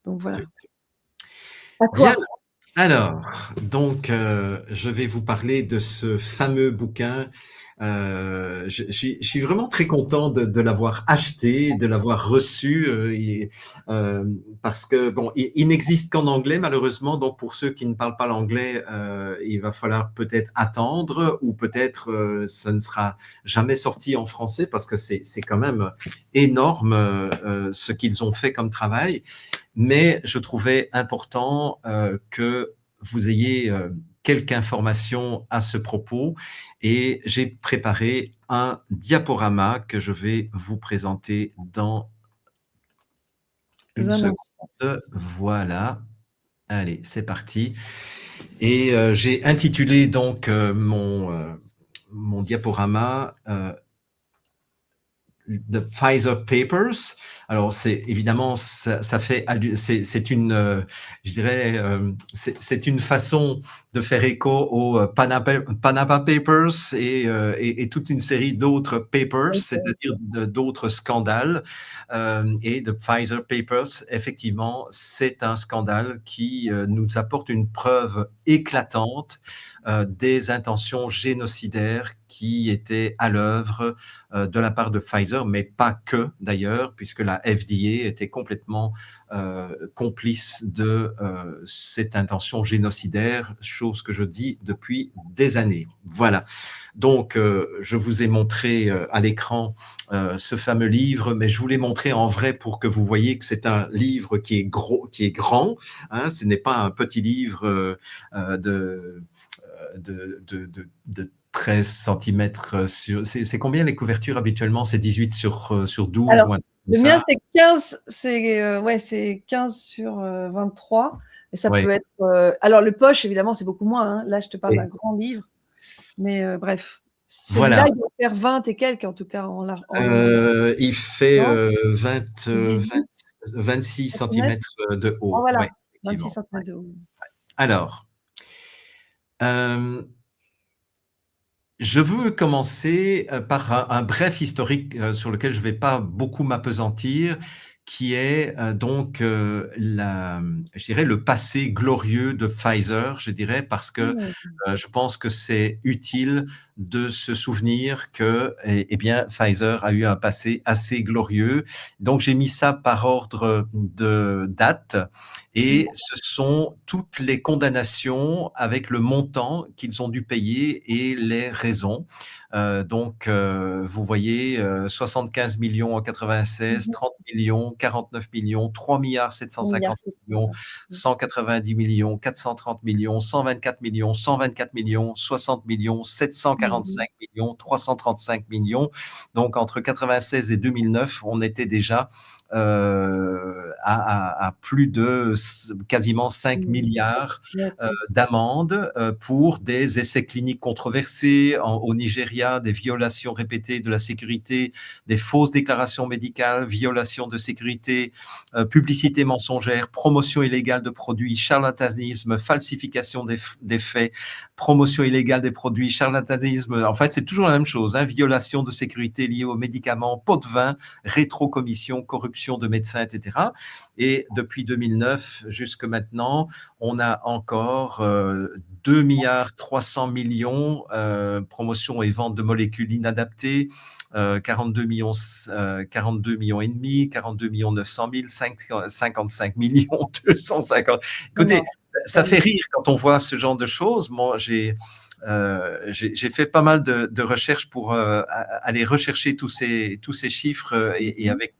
Donc voilà. Tout. À Bien. toi. Alors, donc, je vais vous parler de ce fameux bouquin. Je suis vraiment très content de l'avoir acheté, de l'avoir reçu, parce que bon, il n'existe qu'en anglais malheureusement. Donc pour ceux qui ne parlent pas l'anglais, il va falloir peut-être attendre, ou peut-être ça ne sera jamais sorti en français, parce que c'est quand même énorme ce qu'ils ont fait comme travail. Mais je trouvais important que vous ayez quelques informations à ce propos, et j'ai préparé un diaporama que je vais vous présenter dans une Un instant. seconde. Voilà. Allez, c'est parti. Et j'ai intitulé donc mon diaporama The Pfizer Papers. Alors, c'est évidemment, ça fait, c'est une, je dirais, c'est une façon de faire écho aux Panama Papers et toute une série d'autres papers, c'est-à-dire d'autres scandales. Et The Pfizer Papers, effectivement, c'est un scandale qui nous apporte une preuve éclatante des intentions génocidaires qui étaient à l'œuvre de la part de Pfizer, mais pas que d'ailleurs, puisque la FDA était complètement complice de cette intention génocidaire, chose que je dis depuis des années. Voilà. Donc, je vous ai montré à l'écran ce fameux livre, mais je vous l'ai montré en vrai pour que vous voyez que c'est un livre qui est gros, qui est grand. Hein, ce n'est pas un petit livre de 13 cm sur... C'est combien les couvertures habituellement? C'est 18 sur 12 Alors, ou un truc comme le mien, ça? c'est 15, ouais, c'est 15 sur 23. Et ça Ouais. peut être. Alors, le poche, évidemment, c'est beaucoup moins. Hein. Là, je te parle d'un Et grand livre. Mais bref, celui-là, voilà. il doit faire 20 et quelques, en tout cas, en Il fait non, 20, 18 26 centimètres. cm de Ah, haut. voilà, Ouais, 26 effectivement. Ouais. centimètres de haut. Alors, je veux commencer par un bref historique sur lequel je ne vais pas beaucoup m'appesantir, qui est donc je dirais le passé glorieux de Pfizer, je dirais, parce que Mmh. je pense que c'est utile de se souvenir que, eh bien, Pfizer a eu un passé assez glorieux. Donc, j'ai mis ça par ordre de date, et ce sont toutes les condamnations avec le montant qu'ils ont dû payer et les raisons. Donc, vous voyez, 75 millions en 96, Mmh. 30 millions, 49 millions, 3 milliards 750 millions, 1,7 milliard. 190 millions, 430 millions, 124 millions, 124 millions, 60 millions, Mmh. 745 millions, 335 millions. Donc, entre 96 et 2009, on était déjà à plus de quasiment 5 Mmh. milliards Ouais, plus. d'amendes pour des essais cliniques controversés au Nigeria, des violations répétées de la sécurité, des fausses déclarations médicales, violations de sécurité, publicité mensongère, promotion illégale de produits, charlatanisme, falsification des faits, promotion illégale des produits, charlatanisme. En fait, c'est toujours la même chose, hein, violation de sécurité liée aux médicaments, pot de vin, rétrocommission, corruption de médecins, etc. Et depuis 2009 jusque maintenant, on a encore 2 milliards 300 millions promotion et vente de molécules inadaptées, 42 millions, 42 millions et demi, 42 millions 900 000, 55 millions 250. Non, non, Écoutez, ça fait rire quand on voit ce genre de choses. Moi, j'ai fait pas mal de recherches pour aller rechercher tous ces chiffres et mmh. avec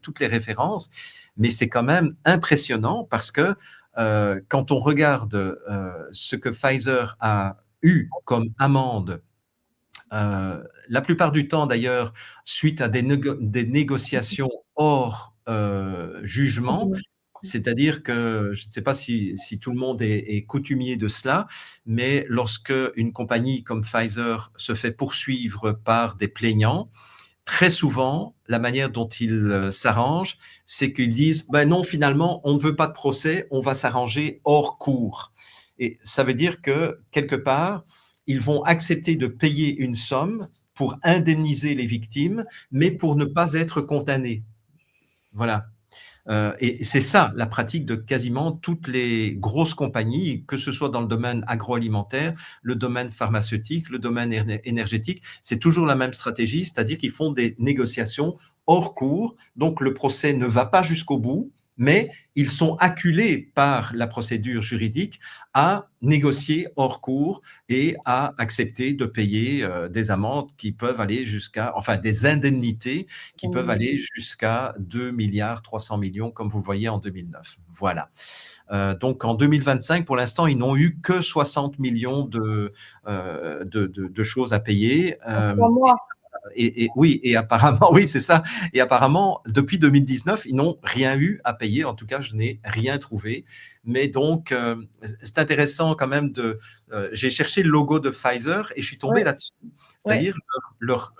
toutes les références, mais c'est quand même impressionnant parce que quand on regarde ce que Pfizer a eu comme amende, la plupart du temps d'ailleurs, suite à des négociations hors jugement, c'est-à-dire que je ne sais pas si tout le monde est coutumier de cela, mais lorsque une compagnie comme Pfizer se fait poursuivre par des plaignants, très souvent, la manière dont ils s'arrangent, c'est qu'ils disent ben non, finalement, on ne veut pas de procès, on va s'arranger hors cours. Et ça veut dire que, quelque part, ils vont accepter de payer une somme pour indemniser les victimes, mais pour ne pas être condamnés. Voilà. Et c'est ça la pratique de quasiment toutes les grosses compagnies, que ce soit dans le domaine agroalimentaire, le domaine pharmaceutique, le domaine énergétique. C'est toujours la même stratégie, c'est-à-dire qu'ils font des négociations hors cours. Donc, le procès ne va pas jusqu'au bout, mais ils sont acculés par la procédure juridique à négocier hors cours et à accepter de payer des amendes qui peuvent aller enfin des indemnités qui peuvent aller jusqu'à 2 milliards 300 millions, comme vous le voyez en 2009. Voilà. Donc en 2025, pour l'instant, ils n'ont eu que 60 millions de choses à payer. En 3 mois. Oui, et apparemment, oui, c'est ça. Et apparemment, depuis 2019, ils n'ont rien eu à payer. En tout cas, je n'ai rien trouvé. Mais donc, c'est intéressant quand même j'ai cherché le logo de Pfizer et je suis tombé là-dessus. C'est-à-dire leur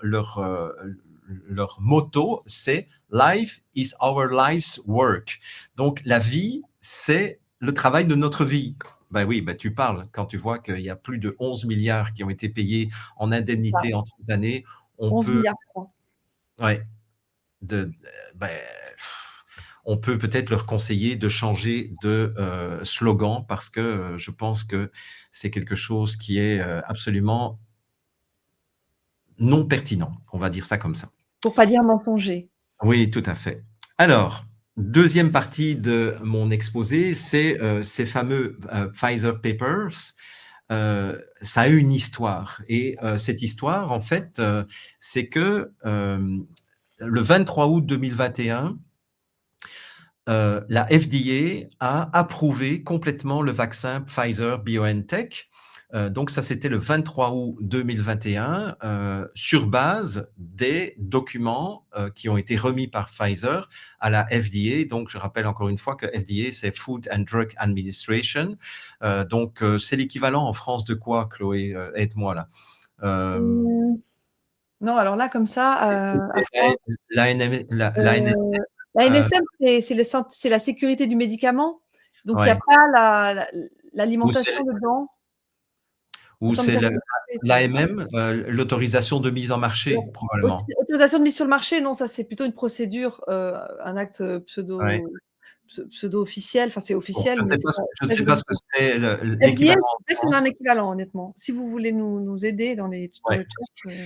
motto, c'est Life is our life's work. Donc, la vie, c'est le travail de notre vie. Ben oui, ben tu parles quand tu vois qu'il y a plus de 11 milliards qui ont été payés en indemnité en 30 années. On 11 peut, milliards, je crois. ouais, ben, on peut peut-être leur conseiller de changer de slogan parce que je pense que c'est quelque chose qui est absolument non pertinent. On va dire ça comme ça. Pour pas dire mensonger. Oui, tout à fait. Alors, deuxième partie de mon exposé, c'est ces fameux Pfizer Papers. Ça a une histoire. Et cette histoire, en fait, c'est que le 23 août 2021, la FDA a approuvé complètement le vaccin Pfizer-BioNTech. Donc ça, c'était le 23 août 2021, sur base des documents qui ont été remis par Pfizer à la FDA. Donc, je rappelle encore une fois que FDA, c'est Food and Drug Administration. Donc, c'est l'équivalent en France de quoi, Chloé? Aide-moi là. Non, alors là, comme ça, à froid, l'ANSM, l'ANSM, c'est la sécurité du médicament. Donc, il n'y a ouais. pas Ou l'alimentation dedans. Attends, mais c'est ça, je l'ai pas fait, ça. l'AMM, l'autorisation de mise en marché, probablement. Autorisation de mise sur le marché, non, ça, c'est plutôt une procédure, un acte Ouais. pseudo-officiel. Enfin, c'est Bon, officiel, mais c'est pas. je Là, sais je pas connais ce que pas. c'est FDA, je l'équivalent sais pas en si on a France. un équivalent, honnêtement. Si vous voulez nous aider dans Ouais. le chat.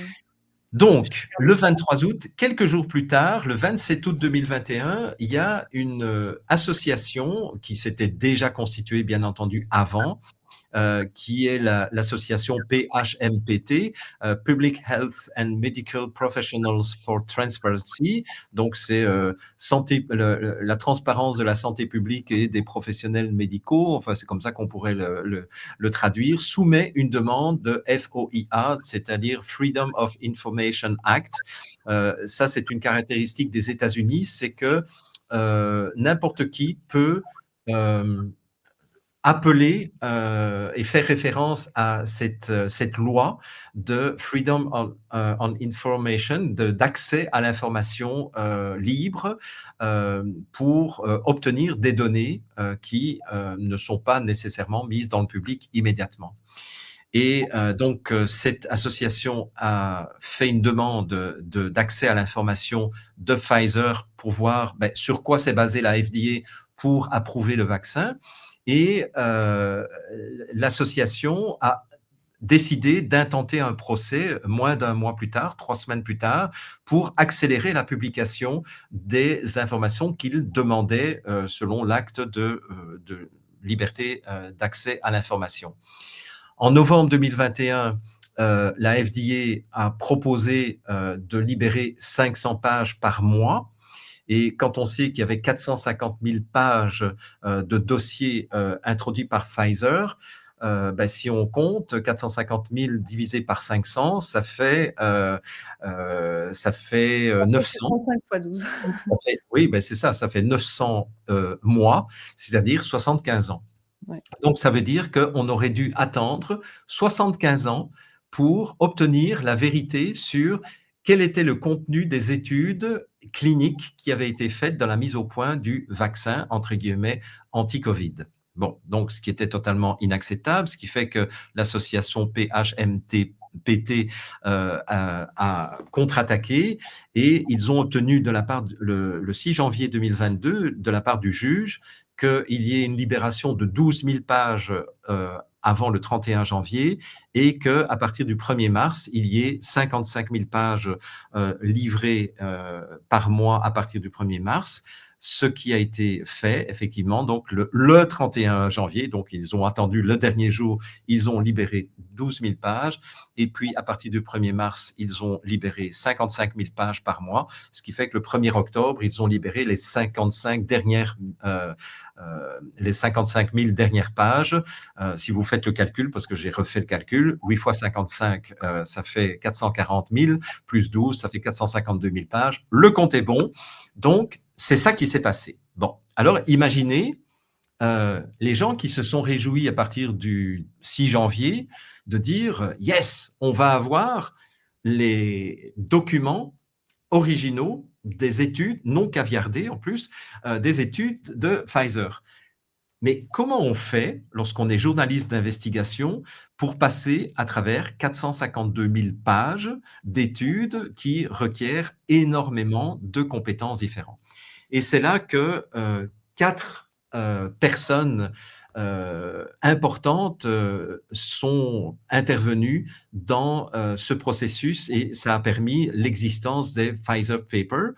Donc, le 23 août, quelques jours plus tard, le 27 août 2021, il y a une association qui s'était déjà constituée, bien entendu, avant, qui est l'association PHMPT, Public Health and Medical Professionals for Transparency. Donc, c'est la transparence de la santé publique et des professionnels médicaux, enfin, c'est comme ça qu'on pourrait le traduire, soumet une demande de FOIA, c'est-à-dire Freedom of Information Act. Ça, c'est une caractéristique des États-Unis, c'est que n'importe qui peut appeler et faire référence à cette loi de Freedom on Information, d'accès à l'information libre pour obtenir des données qui ne sont pas nécessairement mises dans le public immédiatement. Et donc, cette association a fait une demande d'accès à l'information de Pfizer pour voir sur quoi s'est basée la FDA pour approuver le vaccin. Et l'association a décidé d'intenter un procès moins d'un mois plus tard, 3 semaines plus tard, pour accélérer la publication des informations qu'il demandait selon l'acte de liberté d'accès à l'information. En novembre 2021, la FDA a proposé de libérer 500 pages par mois. Et quand on sait qu'il y avait 450 000 pages de dossiers introduits par Pfizer, si on compte 450 000 divisé par 500, ça fait 900. 35 fois 12. Oui, c'est ça, ça fait 900 mois, c'est-à-dire 75 ans. Ouais. Donc, ça veut dire qu'on aurait dû attendre 75 ans pour obtenir la vérité sur quel était le contenu des études cliniques qui avaient été faites dans la mise au point du vaccin, entre guillemets, anti-Covid. Bon, donc ce qui était totalement inacceptable, ce qui fait que l'association PHMT-PT a contre-attaqué et ils ont obtenu de la part, le 6 janvier 2022, de la part du juge, qu'il y ait une libération de 12 000 pages avant le 31 janvier et qu'à partir du 1er mars, il y ait 55 000 pages livrées par mois à partir du 1er mars. Ce qui a été fait, effectivement, donc le 31 janvier, donc ils ont attendu le dernier jour, ils ont libéré 12 000 pages, et puis à partir du 1er mars, ils ont libéré 55 000 pages par mois, ce qui fait que le 1er octobre, ils ont libéré les 55 000 dernières pages. Si vous faites le calcul, parce que j'ai refait le calcul, 8 fois 55, ça fait 440 000, plus 12, ça fait 452 000 pages. Le compte est bon. Donc, c'est ça qui s'est passé. Bon, alors imaginez les gens qui se sont réjouis à partir du 6 janvier de dire « Yes, on va avoir les documents originaux des études, non caviardées en plus, des études de Pfizer ». Mais comment on fait, lorsqu'on est journaliste d'investigation, pour passer à travers 452 000 pages d'études qui requièrent énormément de compétences différentes? Et c'est là que 4 personnes importantes sont intervenues dans ce processus et ça a permis l'existence des Pfizer Papers.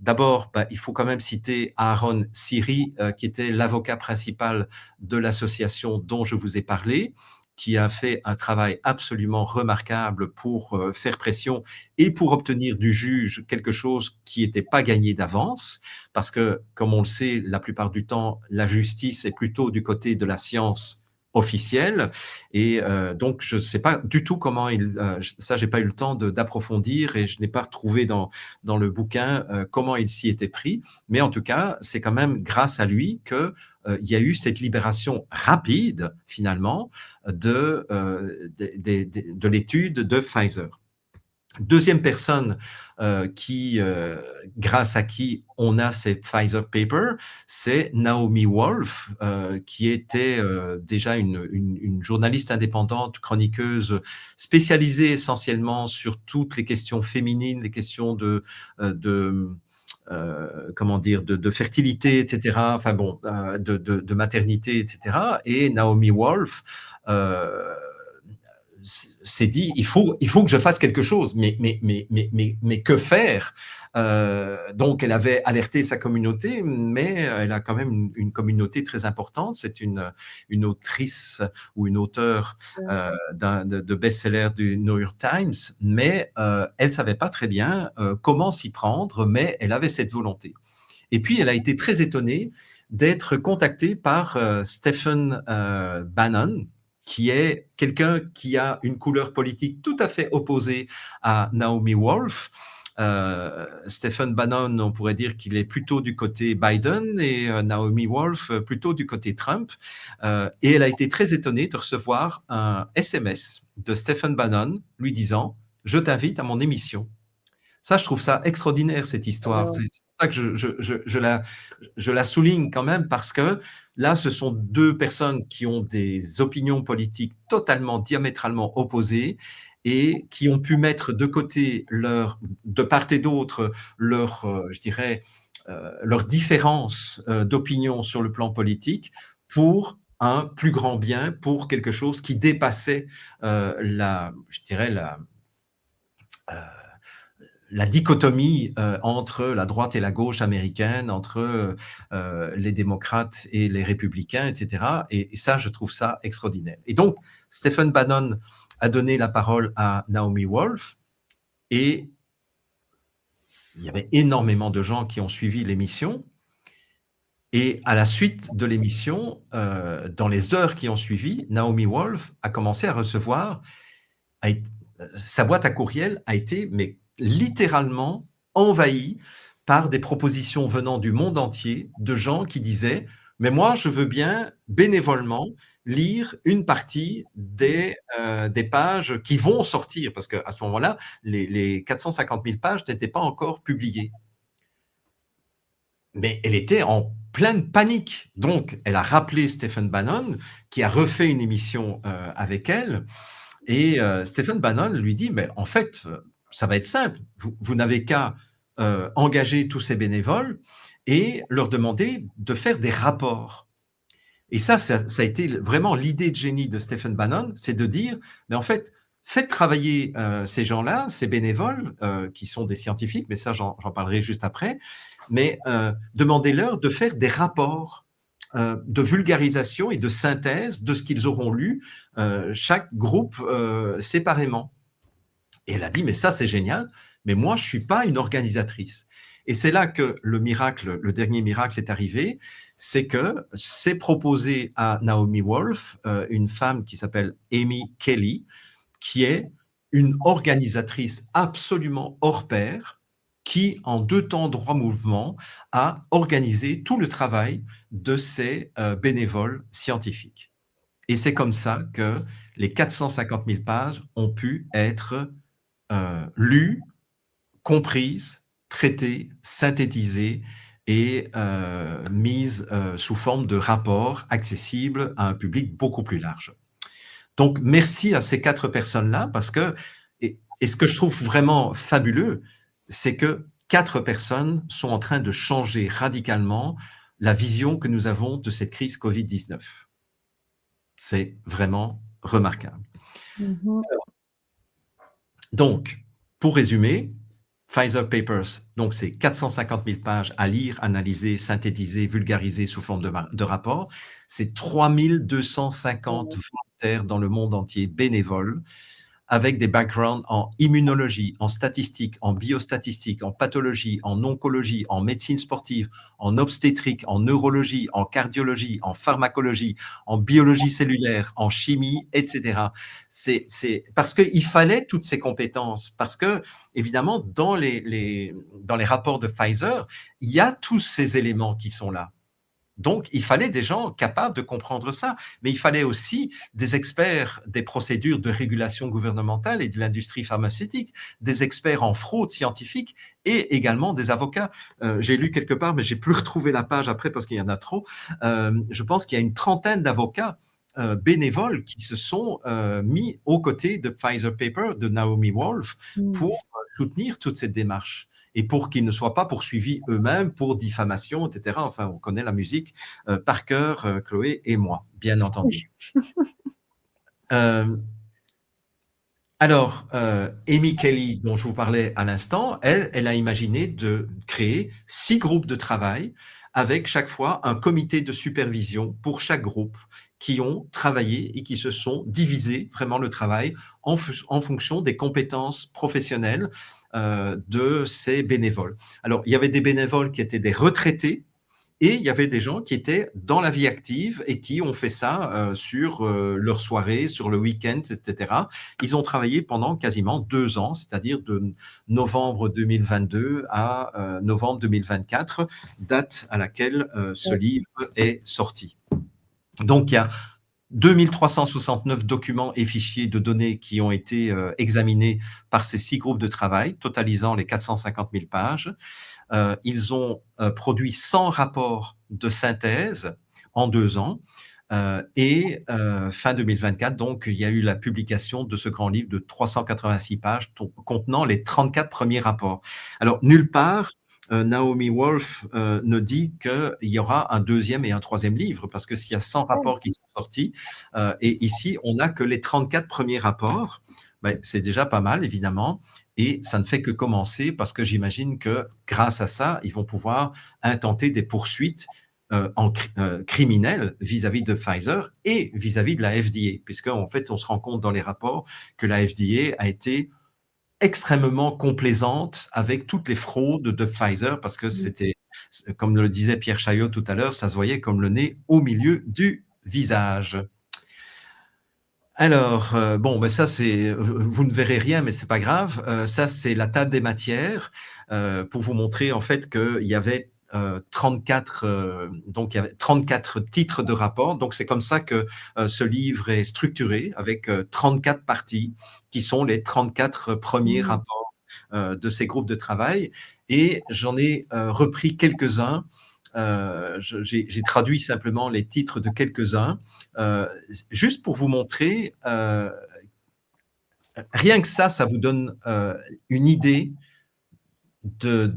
D'abord, il faut quand même citer Aaron Siri, qui était l'avocat principal de l'association dont je vous ai parlé, qui a fait un travail absolument remarquable pour faire pression et pour obtenir du juge quelque chose qui n'était pas gagné d'avance, parce que, comme on le sait, la plupart du temps, la justice est plutôt du côté de la science officielle, et donc je ne sais pas du tout comment ça j'ai pas eu le temps d'approfondir et je n'ai pas retrouvé dans le bouquin comment il s'y était pris, mais en tout cas, c'est quand même grâce à lui qu'il y a eu cette libération rapide, finalement, de l'étude de Pfizer. Deuxième personne grâce à qui on a ces Pfizer Papers, c'est Naomi Wolf, qui était déjà une journaliste indépendante, chroniqueuse, spécialisée essentiellement sur toutes les questions féminines, les questions comment dire, de fertilité, etc. Enfin bon, de maternité, etc. Et Naomi Wolf s'est dit il faut que je fasse quelque chose, mais que faire? Donc elle avait alerté sa communauté, mais elle a quand même une communauté très importante. C'est une autrice ou une auteure de best-seller du New York Times, mais elle savait pas très bien comment s'y prendre, mais elle avait cette volonté. Et puis elle a été très étonnée d'être contactée par Stephen Bannon, qui est quelqu'un qui a une couleur politique tout à fait opposée à Naomi Wolf. Stephen Bannon, on pourrait dire qu'il est plutôt du côté Biden et Naomi Wolf plutôt du côté Trump. Et elle a été très étonnée de recevoir un SMS de Stephen Bannon lui disant « Je t'invite à mon émission ». Ça, je trouve ça extraordinaire, cette histoire. C'est pour ça que je la souligne quand même, parce que là, ce sont deux personnes qui ont des opinions politiques totalement, diamétralement opposées et qui ont pu mettre de côté de part et d'autre je dirais, leur différence d'opinion sur le plan politique pour un plus grand bien, pour quelque chose qui dépassait je dirais, la dichotomie entre la droite et la gauche américaine, entre les démocrates et les républicains, etc. Et ça, je trouve ça extraordinaire. Et donc, Stephen Bannon a donné la parole à Naomi Wolf et il y avait énormément de gens qui ont suivi l'émission. Et à la suite de l'émission, dans les heures qui ont suivi, Naomi Wolf a commencé à recevoir, sa boîte à courriel a été littéralement envahie par des propositions venant du monde entier de gens qui disaient « mais moi, je veux bien bénévolement lire une partie des pages qui vont sortir », parce qu'à ce moment-là, les 450 000 pages n'étaient pas encore publiées. mais elle était en pleine panique. Donc, elle a rappelé Stephen Bannon, qui a refait une émission avec elle. Et Stephen Bannon lui dit, mais en fait, ça va être simple. Vous n'avez qu'à engager tous ces bénévoles et leur demander de faire des rapports. Et ça a été vraiment l'idée de génie de Stephen Bannon, c'est de dire, mais en fait, faites travailler ces gens-là, ces bénévoles, qui sont des scientifiques, mais ça, j'en parlerai juste après, mais demandez-leur de faire des rapports de vulgarisation et de synthèse de ce qu'ils auront lu, chaque groupe séparément. Et elle a dit, mais ça, c'est génial, mais moi, je ne suis pas une organisatrice. Et c'est là que le miracle, le dernier miracle est arrivé, c'est que c'est proposé à Naomi Wolf, une femme qui s'appelle Amy Kelly, qui est une organisatrice absolument hors pair, qui, en 2 temps droit mouvement, a organisé tout le travail de ces bénévoles scientifiques. Et c'est comme ça que les 450 000 pages ont pu être lues, comprises, traitées, synthétisées et mises sous forme de rapports accessibles à un public beaucoup plus large. Donc, merci à ces 4 personnes-là, parce que, et ce que je trouve vraiment fabuleux, c'est que 4 personnes sont en train de changer radicalement la vision que nous avons de cette crise Covid-19. C'est vraiment remarquable. Mhm. Donc, pour résumer, Pfizer Papers, donc c'est 450 000 pages à lire, analyser, synthétiser, vulgariser sous forme de rapport. C'est 3250 volontaires dans le monde entier, bénévoles, avec des backgrounds en immunologie, en statistique, en biostatistique, en pathologie, en oncologie, en médecine sportive, en obstétrique, en neurologie, en cardiologie, en pharmacologie, en biologie cellulaire, en chimie, etc. C'est parce qu'il fallait toutes ces compétences, parce que, évidemment, dans les rapports de Pfizer, il y a tous ces éléments qui sont là. Donc, il fallait des gens capables de comprendre ça, mais il fallait aussi des experts des procédures de régulation gouvernementale et de l'industrie pharmaceutique, des experts en fraude scientifique et également des avocats. J'ai lu quelque part, mais j'ai plus retrouvé la page après parce qu'il y en a trop. Je pense qu'il y a une trentaine d'avocats bénévoles qui se sont mis aux côtés de Pfizer Paper, de Naomi Wolf, pour soutenir toute cette démarche et pour qu'ils ne soient pas poursuivis eux-mêmes pour diffamation, etc. Enfin, on connaît la musique par cœur, Chloé et moi, bien entendu. Alors, Amy Kelly, dont je vous parlais à l'instant, elle a imaginé de créer 6 groupes de travail avec chaque fois un comité de supervision pour chaque groupe qui ont travaillé et qui se sont divisés vraiment le travail en fonction des compétences professionnelles de ces bénévoles. Alors, il y avait des bénévoles qui étaient des retraités, et il y avait des gens qui étaient dans la vie active et qui ont fait ça sur leur soirée, sur le week-end, etc. Ils ont travaillé pendant quasiment 2 ans, c'est-à-dire de novembre 2022 à novembre 2024, date à laquelle ce livre est sorti. Donc, il y a 2369 documents et fichiers de données qui ont été examinés par ces 6 groupes de travail, totalisant les 450 000 pages. Ils ont produit 100 rapports de synthèse en 2 ans. Et fin 2024, donc, il y a eu la publication de ce grand livre de 386 pages contenant les 34 premiers rapports. Alors, nulle part, Naomi Wolf ne dit qu'il y aura un 2e et un 3e livre, parce que s'il y a 100 rapports qui sont sortis, et ici, on n'a que les 34 premiers rapports, ben, c'est déjà pas mal, évidemment, et ça ne fait que commencer, parce que j'imagine que grâce à ça, ils vont pouvoir intenter des poursuites criminelles vis-à-vis de Pfizer et vis-à-vis de la FDA, puisqu'en fait, on se rend compte dans les rapports que la FDA a été extrêmement complaisante avec toutes les fraudes de Pfizer, parce que c'était, comme le disait Pierre Chaillot tout à l'heure, ça se voyait comme le nez au milieu du visage. Alors, bon, ben ça, vous ne verrez rien, mais c'est pas grave. Ça, c'est la table des matières pour vous montrer en fait qu'il y avait 34, donc il y avait 34 titres de rapport. Donc, c'est comme ça que ce livre est structuré avec 34 parties qui sont les 34 premiers rapports de ces groupes de travail et j'en ai repris quelques-uns. J'ai traduit simplement les titres de quelques-uns, juste pour vous montrer, rien que ça vous donne une idée de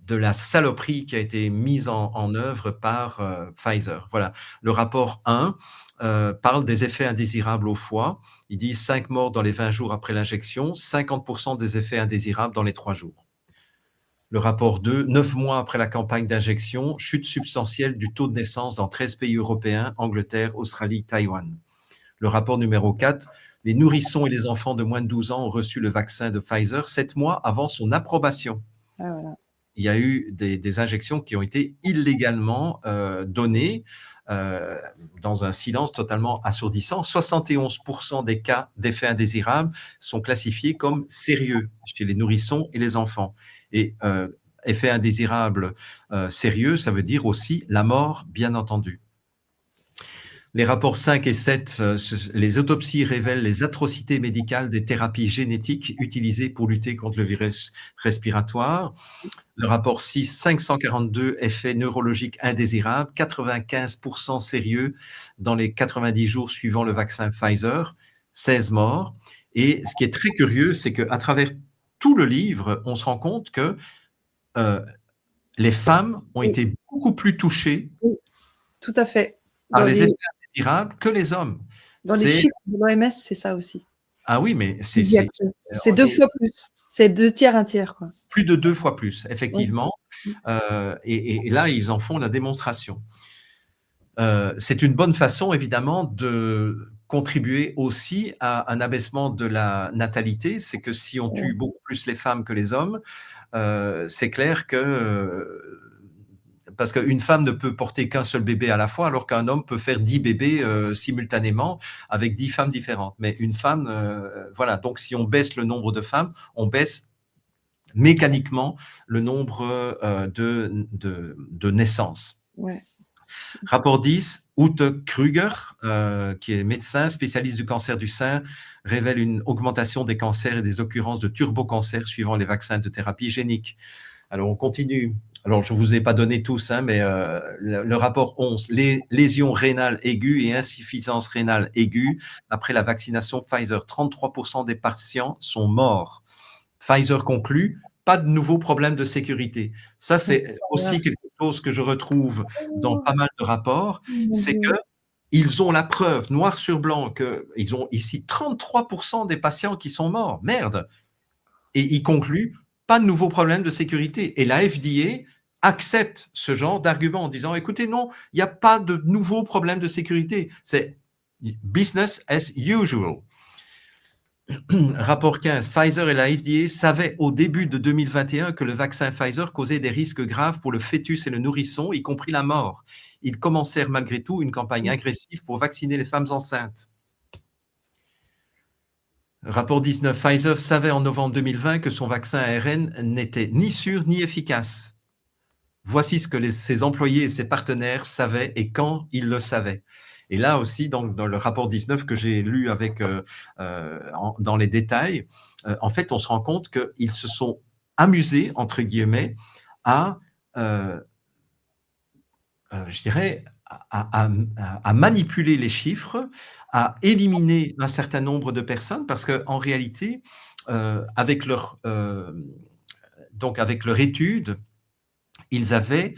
la saloperie qui a été mise en œuvre par Pfizer. Voilà, le rapport 1 parle des effets indésirables au foie. Il dit 5 morts dans les 20 jours après l'injection, 50% des effets indésirables dans les 3 jours. Le rapport 2, 9 mois après la campagne d'injection, chute substantielle du taux de naissance dans 13 pays européens, Angleterre, Australie, Taïwan. Le rapport numéro 4, les nourrissons et les enfants de moins de 12 ans ont reçu le vaccin de Pfizer 7 mois avant son approbation. Ah, voilà. Il y a eu des injections qui ont été illégalement données dans un silence totalement assourdissant. 71% des cas d'effets indésirables sont classifiés comme sérieux chez les nourrissons et les enfants. Et effet indésirable sérieux, ça veut dire aussi la mort, bien entendu. Les rapports 5 et 7, les autopsies révèlent les atrocités médicales des thérapies génétiques utilisées pour lutter contre le virus respiratoire. Le rapport 6, 542 effets neurologiques indésirables, 95% sérieux dans les 90 jours suivant le vaccin Pfizer, 16 morts. Et ce qui est très curieux, c'est qu'à travers tout le livre, on se rend compte que les femmes ont été beaucoup plus touchées tout à fait. par les effets indésirables que les hommes. Dans les chiffres de l'OMS, c'est ça aussi. Ah oui, mais c'est 2 fois plus. C'est 2 tiers, 1 tiers, quoi. Plus de 2 fois plus, effectivement. Oui. Et là, ils en font la démonstration. C'est une bonne façon, évidemment, de contribuer aussi à un abaissement de la natalité. C'est que si on tue beaucoup plus les femmes que les hommes, c'est clair que parce qu'une femme ne peut porter qu'un seul bébé à la fois, alors qu'un homme peut faire 10 bébés simultanément avec 10 femmes différentes. Mais une femme, voilà. Donc, si on baisse le nombre de femmes, on baisse mécaniquement le nombre de naissances. Ouais. Rapport 10, Ute Kruger, qui est médecin spécialiste du cancer du sein, révèle une augmentation des cancers et des occurrences de turbocancers suivant les vaccins de thérapie génique. Alors, on continue. Alors, je ne vous ai pas donné tous, hein, mais le rapport 11, les lésions rénales aiguës et insuffisance rénale aiguë après la vaccination Pfizer. 33% des patients sont morts. Pfizer conclut, pas de nouveaux problèmes de sécurité. Ça, c'est aussi quelque chose que je retrouve dans pas mal de rapports, c'est qu'ils ont la preuve, noir sur blanc, qu'ils ont ici 33% des patients qui sont morts. Merde! Et ils concluent, pas de nouveaux problèmes de sécurité. Et la FDA accepte ce genre d'argument en disant, écoutez, non, il n'y a pas de nouveaux problèmes de sécurité. C'est business as usual. Rapport 15, Pfizer et la FDA savaient au début de 2021 que le vaccin Pfizer causait des risques graves pour le fœtus et le nourrisson, y compris la mort. Ils commencèrent malgré tout une campagne agressive pour vacciner les femmes enceintes. Rapport 19, Pfizer savait en novembre 2020 que son vaccin ARN n'était ni sûr ni efficace. Voici ce que ses employés et ses partenaires savaient et quand ils le savaient. Et là aussi, dans le rapport 19 que j'ai lu avec, dans les détails, en fait, on se rend compte qu'ils se sont amusés, entre guillemets, à, je dirais, à manipuler les chiffres, à éliminer un certain nombre de personnes, parce qu'en réalité, avec leur étude, ils avaient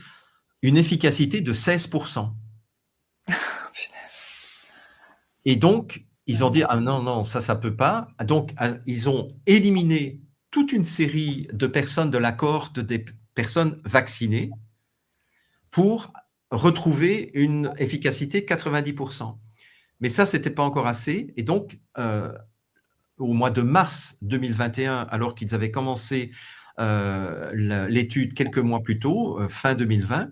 une efficacité de 16%. Et donc, ils ont dit, ah non, ça peut pas. Donc, ils ont éliminé toute une série de personnes de la cohorte des personnes vaccinées pour retrouver une efficacité de 90%. Mais ça, ce n'était pas encore assez. Et donc, au mois de mars 2021, alors qu'ils avaient commencé l'étude quelques mois plus tôt, fin 2020,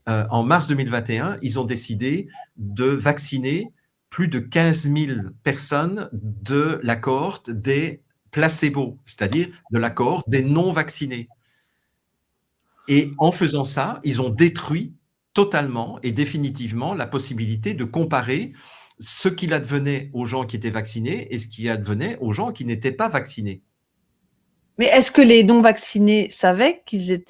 en mars 2021, ils ont décidé de vacciner plus de 15 000 personnes de la cohorte des placebos, c'est-à-dire de la cohorte des non-vaccinés. Et en faisant ça, ils ont détruit totalement et définitivement la possibilité de comparer ce qu'il advenait aux gens qui étaient vaccinés et ce qui advenait aux gens qui n'étaient pas vaccinés. Mais est-ce que les non-vaccinés savaient qu'ils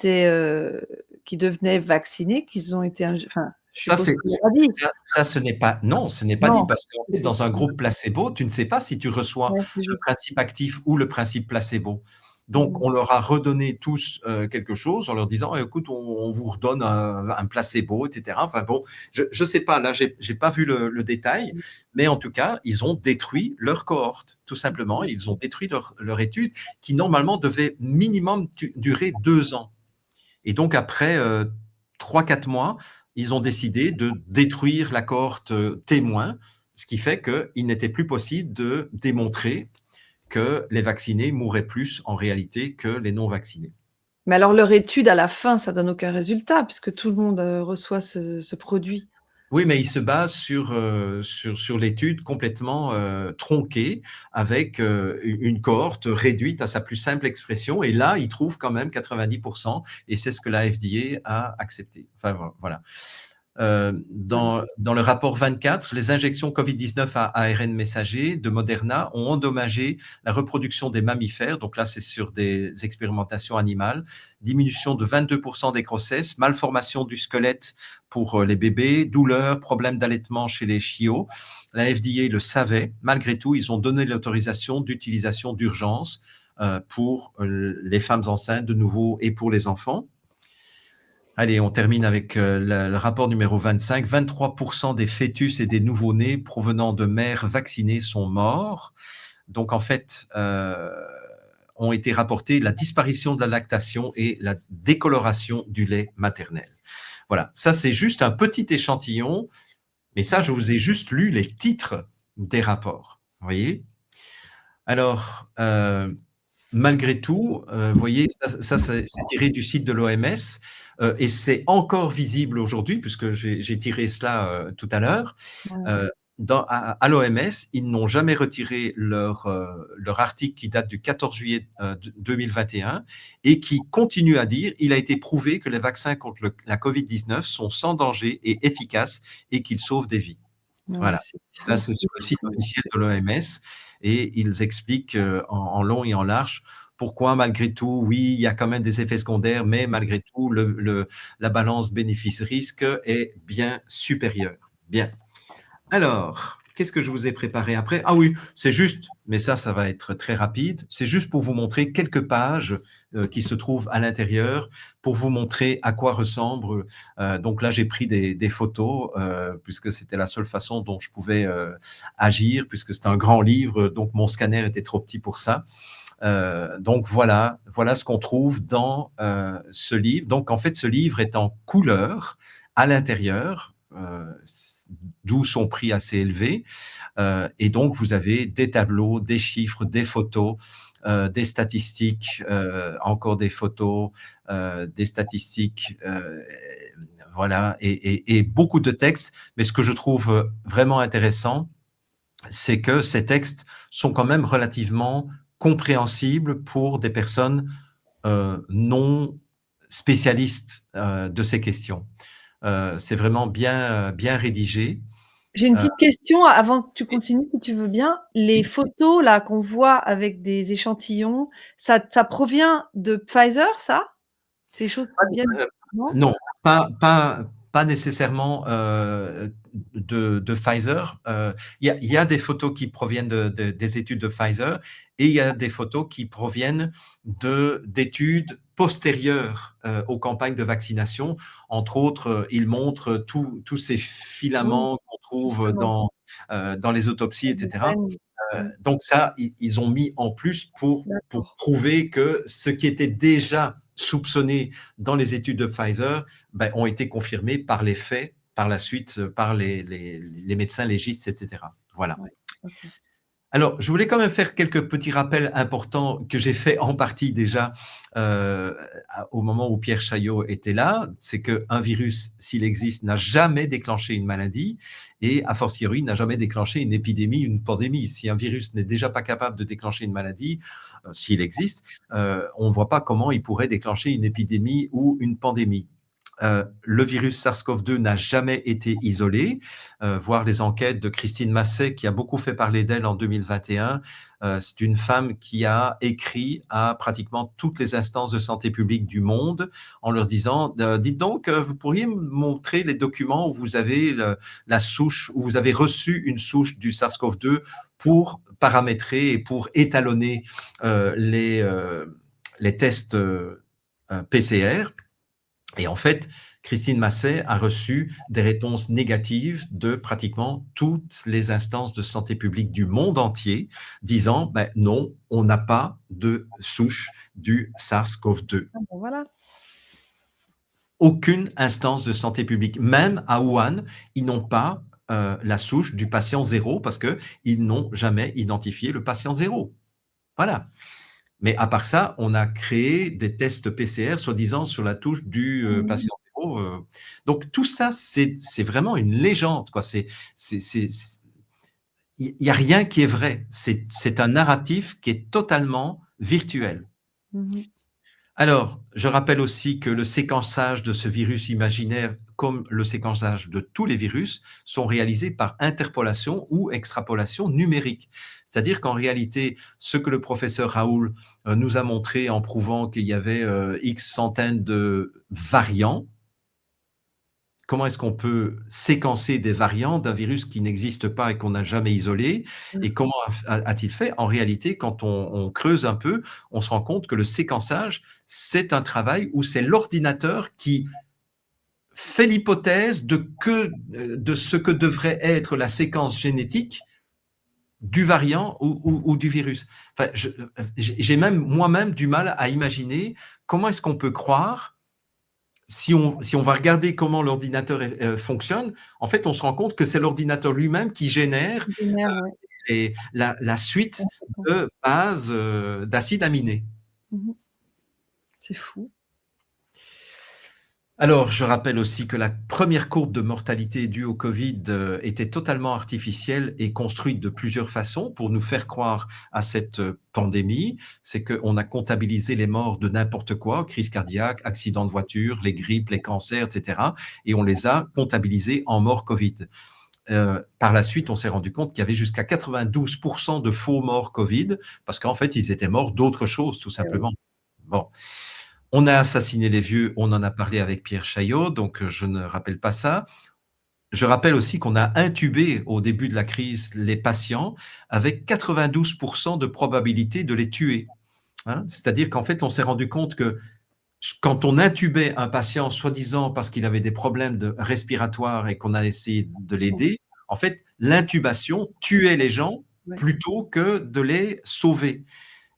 devenaient vaccinés, qu'ils ont été enfin, je Ça, suppose c'est qu'on l'a pas dit? ça, ce n'est pas non, ce n'est pas dit Non. parce qu'en fait, dans un groupe placebo, tu ne sais pas si tu reçois Ouais, c'est le juste. principe actif ou le principe placebo. Donc, Mmh. on leur a redonné tous quelque chose en leur disant: «Écoute, on vous redonne un placebo», et cetera. Enfin bon, je ne sais pas, là, j'ai pas vu le détail, mais en tout cas, ils ont détruit leur cohorte, tout simplement. Ils ont détruit leur étude qui, normalement, devait minimum durer 2 ans. Et donc, après 3-4 mois, ils ont décidé de détruire la cohorte témoin, ce qui fait qu'il n'était plus possible de démontrer que les vaccinés mouraient plus en réalité que les non vaccinés. Mais alors leur étude à la fin, ça donne aucun résultat puisque tout le monde, reçoit ce produit? Oui, mais ils se basent sur l'étude complètement tronquée avec une cohorte réduite à sa plus simple expression. Et là, ils trouvent quand même 90%, et c'est ce que la FDA a accepté. Enfin, voilà. Ouais. Dans le rapport 24, les injections Covid-19 à ARN messager de Moderna ont endommagé la reproduction des mammifères. Donc là, c'est sur des expérimentations animales. Diminution de 22% des grossesses, malformation du squelette pour les bébés, douleurs, problèmes d'allaitement chez les chiots. La FDA le savait. Malgré tout, ils ont donné l'autorisation d'utilisation d'urgence pour les femmes enceintes de nouveau et pour les enfants. Allez, on termine avec le rapport numéro 25. 23% des fœtus et des nouveau-nés provenant de mères vaccinées sont morts. Donc, en fait, ont été rapportés la disparition de la lactation et la décoloration du lait maternel. Voilà, ça c'est juste un petit échantillon, mais ça, je vous ai juste lu les titres des rapports. Vous voyez? Alors, malgré tout, vous voyez, ça c'est tiré du site de l'OMS et c'est encore visible aujourd'hui, puisque j'ai tiré cela tout à l'heure. Ouais. Euh, à l'OMS, ils n'ont jamais retiré leur article qui date du 14 juillet 2021 et qui continue à dire il a été prouvé que les vaccins contre la Covid-19 sont sans danger et efficaces et qu'ils sauvent des vies. Ouais, Voilà. Ça, c'est c'est sur le site fou. officiel de l'OMS et ils expliquent en long et en large pourquoi, malgré tout, oui, il y a quand même des effets secondaires, mais malgré tout, la balance bénéfice-risque est bien supérieure. Bien. Alors, qu'est-ce que je vous ai préparé après? Ah oui, c'est juste, mais ça va être très rapide. C'est juste pour vous montrer quelques pages qui se trouvent à l'intérieur, pour vous montrer à quoi ressemble. Donc là, j'ai pris des photos, puisque c'était la seule façon dont je pouvais agir, puisque c'était un grand livre, donc mon scanner était trop petit pour ça. Donc voilà ce qu'on trouve dans ce livre. Donc en fait, ce livre est en couleur à l'intérieur, d'où son prix assez élevé. Et donc vous avez des tableaux, des chiffres, des photos, des statistiques, encore des photos, des statistiques, voilà, et beaucoup de textes. Mais ce que je trouve vraiment intéressant, c'est que ces textes sont quand même relativement compréhensibles pour des personnes non spécialistes de ces questions. C'est vraiment bien rédigé. J'ai une Euh, petite question avant que tu continues, si tu veux bien. Les photos là qu'on voit avec des échantillons, ça provient de Pfizer, ça? C'est des choses qui viennent non? Non, pas nécessairement de Pfizer. Il y a des photos qui proviennent des études de Pfizer et il y a des photos qui proviennent d'études postérieures aux campagnes de vaccination. Entre autres, ils montrent tous ces Oui, filaments qu'on trouve justement, dans les autopsies, les etc. veines. Mmh, Donc ça, ils ont mis en plus pour d'accord. prouver que ce qui était déjà soupçonné dans les études de Pfizer ont été confirmés par les faits, par la suite, par les médecins légistes, etc. Voilà. Ouais, OK. Alors, je voulais quand même faire quelques petits rappels importants que j'ai fait en partie déjà au moment où Pierre Chaillot était là. C'est qu'un virus, s'il existe, n'a jamais déclenché une maladie et, a fortiori, n'a jamais déclenché une épidémie, une pandémie. Si un virus n'est déjà pas capable de déclencher une maladie, s'il existe, on ne voit pas comment il pourrait déclencher une épidémie ou une pandémie. le virus SARS-CoV-2 n'a jamais été isolé. Voir les enquêtes de Christine Masset, qui a beaucoup fait parler d'elle en 2021. C'est une femme qui a écrit à pratiquement toutes les instances de santé publique du monde en leur disant dites donc, vous pourriez me montrer les documents où vous avez la souche, où vous avez reçu une souche du SARS-CoV-2 pour paramétrer et pour étalonner les tests PCR. Et en fait, Christine Masset a reçu des réponses négatives de pratiquement toutes les instances de santé publique du monde entier, disant ben non, on n'a pas de souche du SARS-CoV-2. Ah ben voilà. Aucune instance de santé publique, même à Wuhan, ils n'ont pas la souche du patient zéro parce qu'ils n'ont jamais identifié le patient zéro. Voilà. Mais à part ça, on a créé des tests PCR, soi-disant, sur la touche du patient zéro. Donc, tout ça, c'est vraiment une légende, quoi. Il n'y a rien qui est vrai. C'est un narratif qui est totalement virtuel. Alors, je rappelle aussi que le séquençage de ce virus imaginaire, comme le séquençage de tous les virus, sont réalisés par interpolation ou extrapolation numérique. C'est-à-dire qu'en réalité, ce que le professeur Raoul nous a montré en prouvant qu'il y avait X centaines de variants, comment est-ce qu'on peut séquencer des variants d'un virus qui n'existe pas et qu'on n'a jamais isolé? Et comment a-t-il fait? En réalité, quand on creuse un peu, on se rend compte que le séquençage, c'est un travail où c'est l'ordinateur qui fait l'hypothèse de ce que devrait être la séquence génétique du variant ou du virus. Enfin, j'ai même moi-même du mal à imaginer comment est-ce qu'on peut croire. Si on va regarder comment l'ordinateur fonctionne, en fait, on se rend compte que c'est l'ordinateur lui-même qui génère la suite de bases d'acides aminés. C'est fou. Alors, je rappelle aussi que la première courbe de mortalité due au Covid était totalement artificielle et construite de plusieurs façons pour nous faire croire à cette pandémie. C'est qu'on a comptabilisé les morts de n'importe quoi, crise cardiaque, accident de voiture, les grippes, les cancers, etc. Et on les a comptabilisés en morts Covid. Par la suite, on s'est rendu compte qu'il y avait jusqu'à 92% de faux morts Covid, parce qu'en fait, ils étaient morts d'autre chose, tout simplement. Bon. On a assassiné les vieux, on en a parlé avec Pierre Chaillot, donc je ne rappelle pas ça. Je rappelle aussi qu'on a intubé au début de la crise les patients avec 92% de probabilité de les tuer. Hein, c'est-à-dire qu'en fait, on s'est rendu compte que quand on intubait un patient, soi-disant parce qu'il avait des problèmes respiratoires et qu'on a essayé de l'aider, en fait, l'intubation tuait les gens plutôt que de les sauver.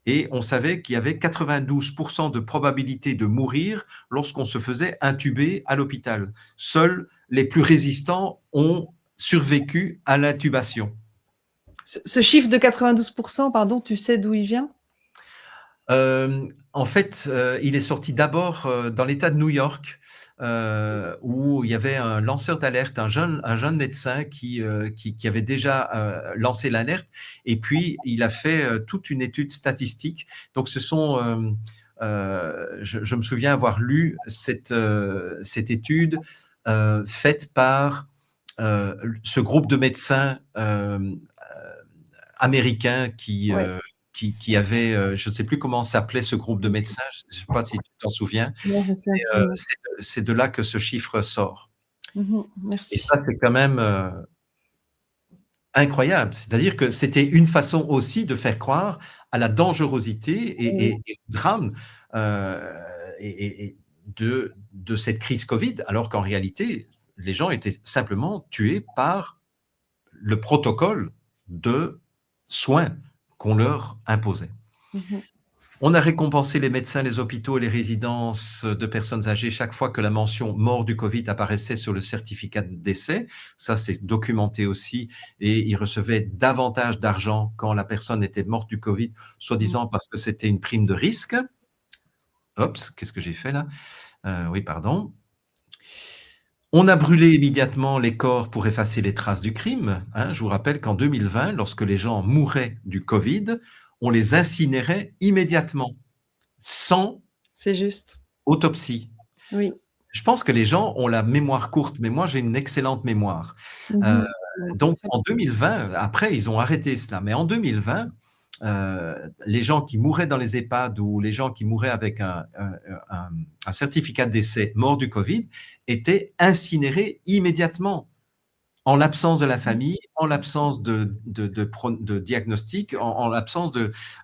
Et on savait qu'il y avait 92% de probabilité de mourir lorsqu'on se faisait intuber à l'hôpital. Seuls les plus résistants ont survécu à l'intubation. Ce chiffre de 92%, pardon, tu sais d'où il vient? En fait, il est sorti d'abord dans l'État de New York, où il y avait un lanceur d'alerte, un jeune médecin qui avait déjà lancé l'alerte, et puis il a fait toute une étude statistique. Donc, ce sont, je me souviens avoir lu cette étude faite par ce groupe de médecins américains qui avait, je ne sais plus comment s'appelait ce groupe de médecins, je ne sais pas si tu t'en souviens, c'est de là que ce chiffre sort. Merci. Et ça, c'est quand même incroyable. C'est-à-dire que c'était une façon aussi de faire croire à la dangerosité et au drame de cette crise Covid, alors qu'en réalité, les gens étaient simplement tués par le protocole de soins qu'on leur imposait. On a récompensé les médecins, les hôpitaux et les résidences de personnes âgées chaque fois que la mention mort du Covid apparaissait sur le certificat de décès. Ça, c'est documenté aussi. Et ils recevaient davantage d'argent quand la personne était morte du Covid, soi-disant parce que c'était une prime de risque. Oups, qu'est-ce que j'ai fait là? Oui, pardon. On a brûlé immédiatement les corps pour effacer les traces du crime. Hein. Je vous rappelle qu'en 2020, lorsque les gens mouraient du Covid, on les incinérait immédiatement, sans C'est juste. autopsie. Oui. je pense que les gens ont la mémoire courte, mais moi, j'ai une excellente mémoire. Heu, Mmh. Ouais, donc en 2020, après, ils ont arrêté cela, mais en 2020, les gens qui mouraient dans les EHPAD ou les gens qui mouraient avec un certificat de décès mort du Covid étaient incinérés immédiatement. En l'absence de la famille, en l'absence de diagnostic, en l'absence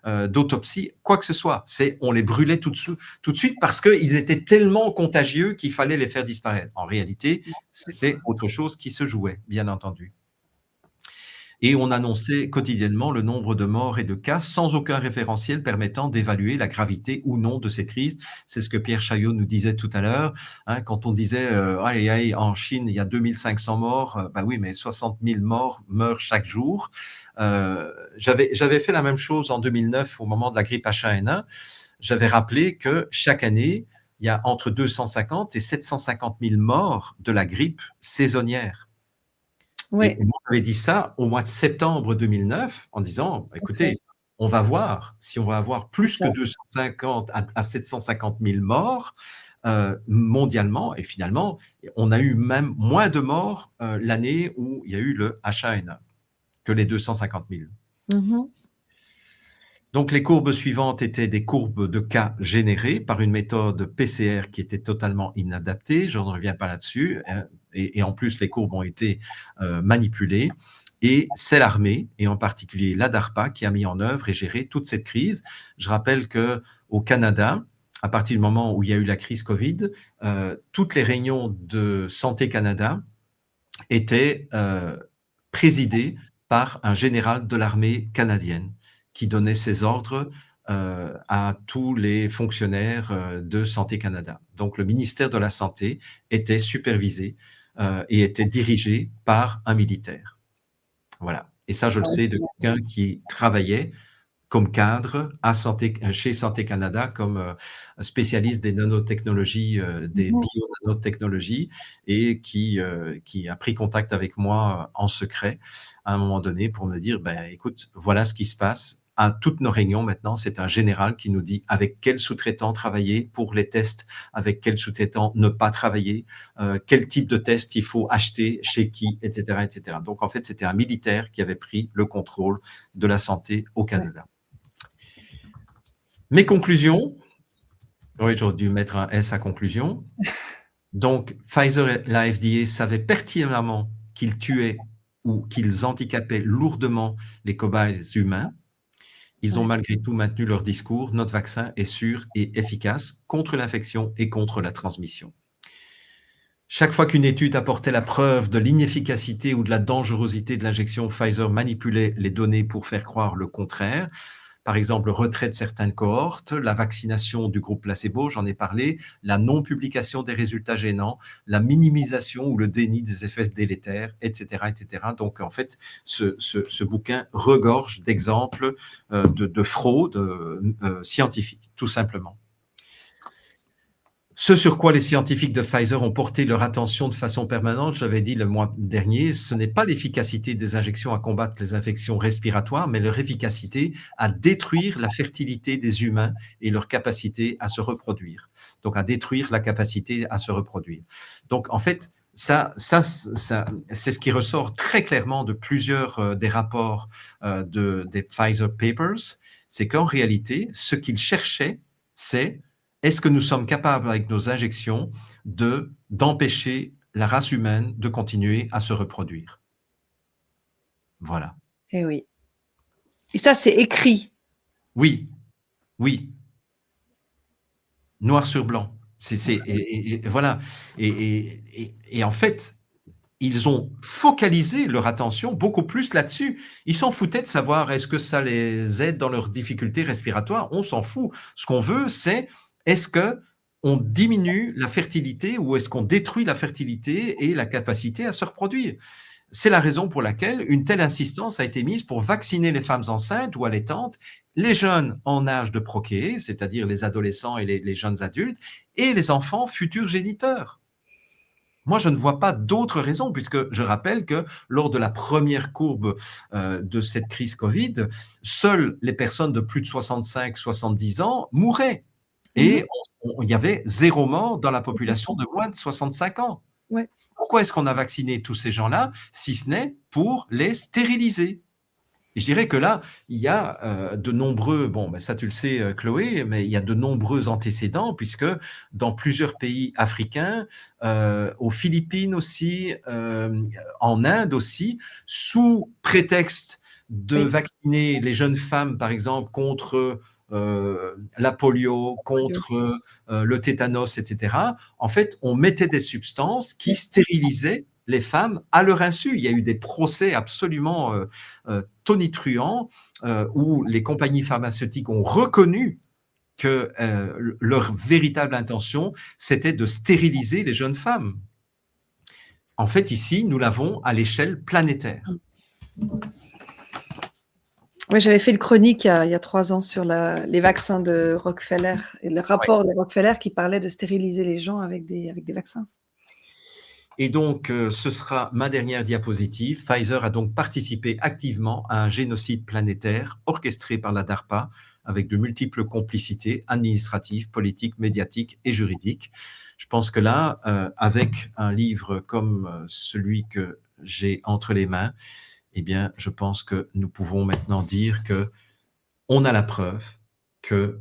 d'autopsie, quoi que ce soit. On les brûlait tout de suite parce qu'ils étaient tellement contagieux qu'il fallait les faire disparaître. En réalité, c'était autre chose qui se jouait, bien entendu. Et on annonçait quotidiennement le nombre de morts et de cas sans aucun référentiel permettant d'évaluer la gravité ou non de ces crises. C'est ce que Pierre Chaillot nous disait tout à l'heure, hein, quand on disait aïe, aïe, en Chine, il y a 2500 morts. Bah oui, mais 60 000 morts meurent chaque jour. J'avais fait la même chose en 2009 au moment de la grippe H1N1. J'avais rappelé que chaque année, il y a entre 250 et 750 000 morts de la grippe saisonnière. Et Ouais, moi, j'avais dit ça au mois de septembre 2009 en disant, OK, écoutez, on va voir si on va avoir c'est plus ça. que 250 à 750 000 morts mondialement. Et finalement, on a eu même moins de morts l'année où il y a eu le H1N1 que les 250 000. Mmh. Donc, les courbes suivantes étaient des courbes de cas générés par une méthode PCR qui était totalement inadaptée. Je ne reviens pas là-dessus. Et en plus, les courbes ont été manipulées. Et c'est l'armée, et en particulier la DARPA, qui a mis en œuvre et géré toute cette crise. Je rappelle qu'au Canada, à partir du moment où il y a eu la crise Covid, toutes les réunions de Santé Canada étaient présidées par un général de l'armée canadienne qui donnait ses ordres à tous les fonctionnaires de Santé Canada. Donc le ministère de la Santé était supervisé et était dirigé par un militaire. Voilà. Et ça, je le sais de quelqu'un qui travaillait comme cadre chez Santé Canada, comme spécialiste des nanotechnologies, des Mmh. bio-nanotechnologies, et qui a pris contact avec moi en secret à un moment donné pour me dire, ben, écoute, voilà ce qui se passe. À toutes nos réunions maintenant, c'est un général qui nous dit avec quel sous-traitant travailler pour les tests, avec quel sous-traitant ne pas travailler, quel type de test il faut acheter, chez qui, etc., etc. Donc en fait, c'était un militaire qui avait pris le contrôle de la santé au Ouais. Canada. Mes conclusions, oui, j'aurais dû mettre un S à conclusion. Donc, Pfizer et la FDA savaient pertinemment qu'ils tuaient ou qu'ils handicapaient lourdement les cobayes humains. Ils ont Ouais. malgré tout maintenu leur discours. Notre vaccin est sûr et efficace contre l'infection et contre la transmission. Chaque fois qu'une étude apportait la preuve de l'inefficacité ou de la dangerosité de l'injection, Pfizer manipulait les données pour faire croire le contraire. Par exemple, le retrait de certaines cohortes, la vaccination du groupe placebo, j'en ai parlé, la non-publication des résultats gênants, la minimisation ou le déni des effets délétères, etc. etc. Donc, en fait, ce bouquin regorge d'exemples de fraude scientifique, tout simplement. Ce sur quoi les scientifiques de Pfizer ont porté leur attention de façon permanente, j'avais dit le mois dernier, ce n'est pas l'efficacité des injections à combattre les infections respiratoires, mais leur efficacité à détruire la fertilité des humains et leur capacité à se reproduire. Donc, à détruire la capacité à se reproduire. Donc, en fait, ça c'est ce qui ressort très clairement de plusieurs des rapports des Pfizer Papers, c'est qu'en réalité, ce qu'ils cherchaient, c'est est-ce que nous sommes capables, avec nos injections, d'empêcher la race humaine de continuer à se reproduire? Voilà. Et oui. Et ça, c'est écrit. Oui, oui, noir sur blanc. Et voilà. Et en fait, ils ont focalisé leur attention beaucoup plus là-dessus. Ils s'en foutaient de savoir est-ce que ça les aide dans leurs difficultés respiratoires. On s'en fout. Ce qu'on veut, c'est est-ce que on diminue la fertilité ou est-ce qu'on détruit la fertilité et la capacité à se reproduire. C'est la raison pour laquelle une telle insistance a été mise pour vacciner les femmes enceintes ou allaitantes, les jeunes en âge de procréer, c'est-à-dire les adolescents et les jeunes adultes, et les enfants futurs géniteurs. Moi, je ne vois pas d'autre raison, puisque je rappelle que lors de la première courbe de cette crise Covid, seules les personnes de plus de 65-70 ans mouraient. Mmh. et il y avait 0 mort dans la population de moins de 65 ans. Ouais. Pourquoi est-ce qu'on a vacciné tous ces gens-là, si ce n'est pour les stériliser? Et je dirais que là, il y a de nombreux, bon, ben ça tu le sais, Chloé, mais il y a de nombreux antécédents, puisque dans plusieurs pays africains, aux Philippines aussi, en Inde aussi, sous prétexte de Oui. vacciner les jeunes femmes, par exemple, contre la polio, contre le tétanos, etc., en fait, on mettait des substances qui stérilisaient les femmes à leur insu. Il y a eu des procès absolument tonitruants où les compagnies pharmaceutiques ont reconnu que leur véritable intention, c'était de stériliser les jeunes femmes. En fait, ici, nous l'avons à l'échelle planétaire. Oui, j'avais fait une chronique il y a 3 ans sur les vaccins de Rockefeller et le Ouais. rapport de Rockefeller qui parlait de stériliser les gens avec des vaccins. Et donc, ce sera ma dernière diapositive. Pfizer a donc participé activement à un génocide planétaire orchestré par la DARPA avec de multiples complicités administratives, politiques, médiatiques et juridiques. Je pense que là, avec un livre comme celui que j'ai entre les mains, eh bien, je pense que nous pouvons maintenant dire que on a la preuve que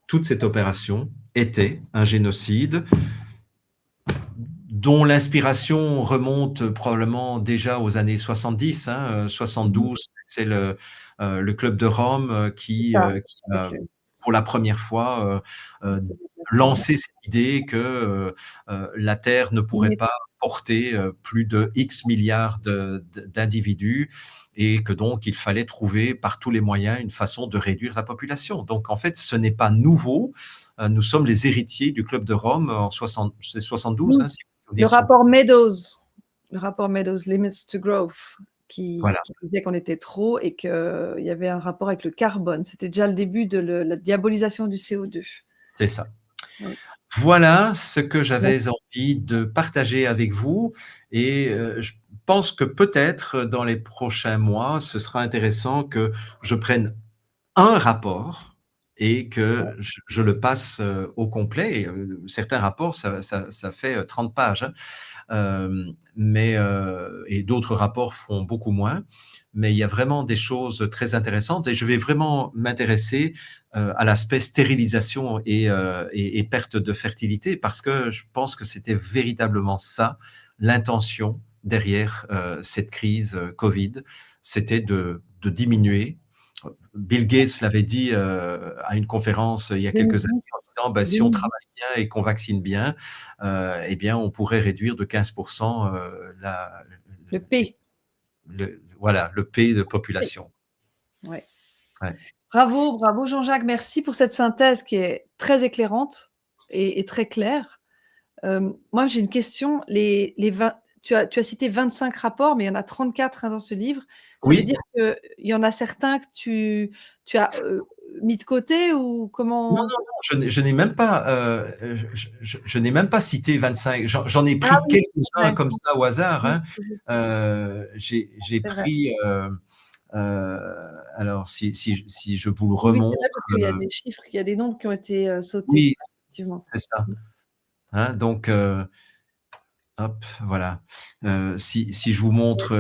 toute cette opération était un génocide dont l'inspiration remonte probablement déjà aux années 70. 72, c'est le Club de Rome qui a, pour la première fois, lancé cette idée que la Terre ne pourrait pas porter plus de X milliards d'individus et que donc il fallait trouver par tous les moyens une façon de réduire la population. Donc en fait, ce n'est pas nouveau. Nous sommes les héritiers du Club de Rome en 72, si le rapport Meadows, Limits to Growth, qui voilà. disait qu'on était trop et qu'il y avait un rapport avec le carbone. C'était déjà le début de la diabolisation du CO2. C'est ça. Oui. Voilà ce que j'avais envie de partager avec vous et je pense que peut-être dans les prochains mois, ce sera intéressant que je prenne un rapport et que je le passe au complet. Certains rapports, ça fait 30 pages, et d'autres rapports font beaucoup moins. Mais il y a vraiment des choses très intéressantes et je vais vraiment m'intéresser à l'aspect stérilisation et perte de fertilité parce que je pense que c'était véritablement ça l'intention derrière cette crise Covid, c'était de diminuer. Bill Gates l'avait dit à une conférence il y a quelques années en disant ben, si on travaille bien et qu'on vaccine bien, eh bien on pourrait réduire de 15% le P. Voilà, le P de population. Ouais. Ouais. Bravo, bravo Jean-Jacques, merci pour cette synthèse qui est très éclairante et très claire. Moi, j'ai une question. Tu as cité 25 rapports, mais il y en a 34 dans ce livre. Ça veut dire qu'il y en a certains que tu as mis de côté ou comment? Non, je n'ai même pas, je n'ai même pas cité 25. J'en ai pris Ah oui, quelques-uns comme ça au hasard. Hein. J'ai vrai. pris, alors si je vous le Oui, c'est remontre. vrai parce qu'il y a des chiffres, il y a des nombres qui ont été sautés. Oui, Effectivement. c'est ça. Hein, donc, hop, voilà. Si je vous montre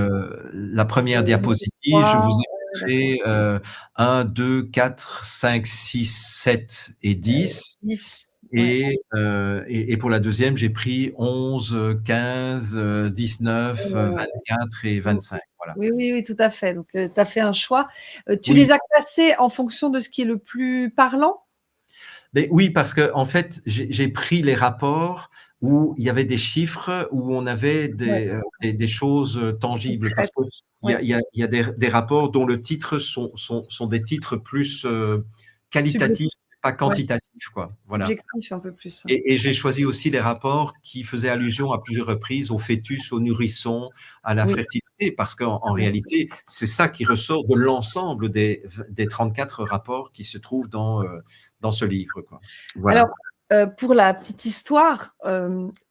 la première diapositive, je vous ai montré 1, 2, 4, 5, 6, 7 et 10. 10. Ouais. Et pour la deuxième, j'ai pris 11, 15, 19, 24 et 25. Voilà. Oui, oui, oui, tout à fait. Donc, tu as fait un choix. Tu Oui. les as classés en fonction de ce qui est le plus parlant? Mais oui, parce que en fait, j'ai pris les rapports où il y avait des chiffres, où on avait des choses tangibles. Parce qu'il y a des rapports dont le titre sont des titres plus qualitatifs, pas quantitatifs, quoi. Voilà. Subjectif un peu plus. Et j'ai choisi aussi les rapports qui faisaient allusion à plusieurs reprises au fœtus, au nourrisson, à la fertilité, parce qu'en réalité, c'est ça qui ressort de l'ensemble des 34 rapports qui se trouvent dans ce livre, quoi. Voilà. Alors, pour la petite histoire,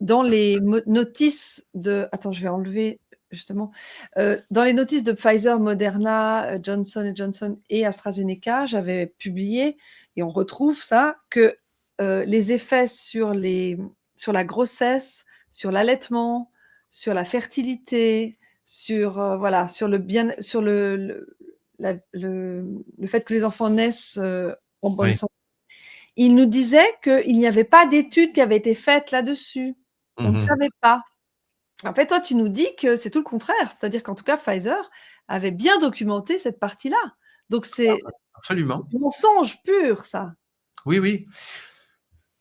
dans les notices de... Attends, je vais enlever justement. Dans les notices de Pfizer, Moderna, Johnson & Johnson et AstraZeneca, j'avais publié, et on retrouve ça, que les effets sur la grossesse, sur l'allaitement, sur la fertilité, sur, voilà, sur le bien sur le fait que les enfants naissent, en bonne Oui. santé. Il nous disait qu'il n'y avait pas d'études qui avaient été faites là-dessus. On ne Mmh. savait pas. En fait, toi, tu nous dis que c'est tout le contraire, c'est-à-dire qu'en tout cas, Pfizer avait bien documenté cette partie-là. Donc c'est Absolument. du mensonge pur, ça. Oui, oui.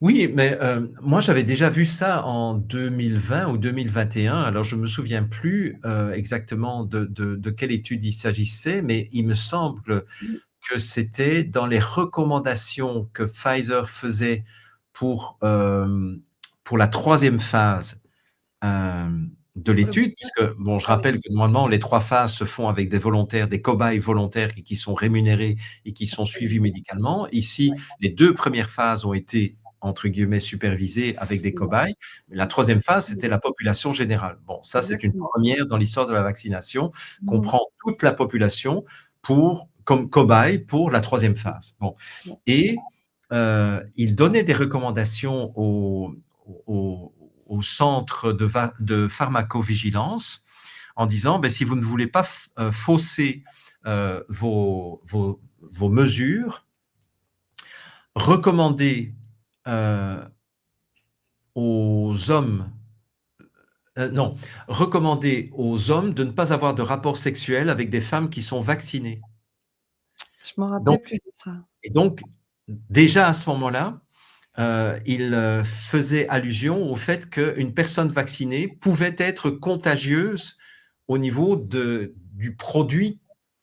Oui, mais moi, j'avais déjà vu ça en 2020 ou 2021. Alors, je me souviens plus, exactement de quelle étude il s'agissait, mais il me semble Mmh. que c'était dans les recommandations que Pfizer faisait pour, pour la troisième phase, de Pour le l'étude, vaccin? puisque bon, je Ah oui. rappelle que normalement les 3 phases se font avec des volontaires, des cobayes volontaires qui sont rémunérés et qui sont suivis Absolument. médicalement. Ici, les 2 premières phases ont été entre guillemets «supervisées» avec des cobayes. Mais la troisième phase, c'était la population générale. Bon, ça, c'est une Exactement. première dans l'histoire de la vaccination, qu'on Mmh mh. prend toute la population comme cobaye pour la troisième phase. Bon, Ouais. et il donnait des recommandations aux au centre de pharmacovigilance en disant, ben, si vous ne voulez pas fausser vos mesures, recommandez aux hommes, non, recommandez aux hommes de ne pas avoir de rapports sexuels avec des femmes qui sont vaccinées. Je m'en rappelais Donc, plus de ça. et donc, déjà à ce moment-là, il faisait allusion au fait qu'une personne vaccinée pouvait être contagieuse au niveau du produit